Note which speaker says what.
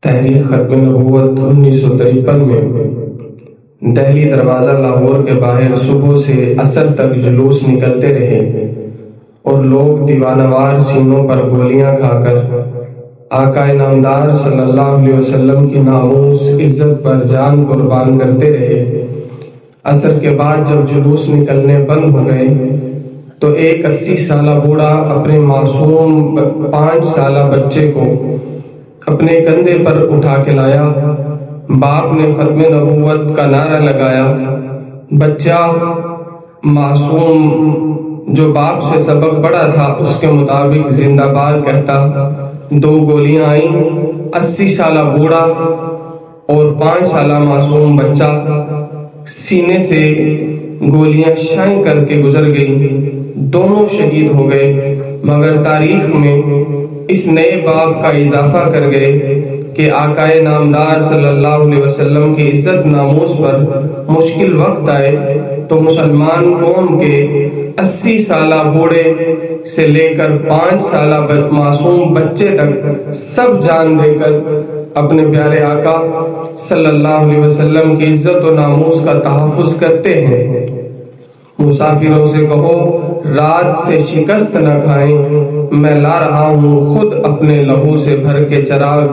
Speaker 1: تحریک ختم نبوت 1953 میں دہلی دروازہ لاہور کے باہر صبح سے عصر تک جلوس نکلتے رہے اور لوگ دیوانہ وار سینوں پر گولیاں کھا کر آقا نامدار صلی اللہ علیہ وسلم کی ناموس عزت پر جان قربان کرتے رہے۔ عصر کے بعد جب جلوس نکلنے بند ہو گئے تو ایک 80 سالہ بوڑھا اپنے معصوم 5 سالہ بچے کو اپنے کندھے پر اٹھا کے لایا۔ باپ نے ختم نبوت کا نعرہ لگایا۔ بچہ معصوم جو باپ سے سبق پڑھا تھا اس کے مطابق زندہ باد کہتا۔ 2 گولیاں آئیں، 80 سالہ بوڑھا اور 5 سالہ معصوم بچہ، سینے سے گولیاں شائیں کر کے گزر گئیں، دونوں شہید ہو گئے، مگر تاریخ میں اس نئے باب کا اضافہ کر گئے کہ آقا نامدار صلی اللہ علیہ وسلم کی عزت ناموس پر مشکل وقت آئے تو مسلمان قوم کے 80 سالہ بوڑھے سے لے کر 5 سالہ معصوم بچے تک سب جان دے کر اپنے پیارے آقا صلی اللہ علیہ وسلم کی عزت و ناموس کا تحفظ کرتے ہیں۔ مسافروں سے کہو رات سے شکست نہ کھائیں، میں لا رہا ہوں خود اپنے لہو سے بھر کے چراغ،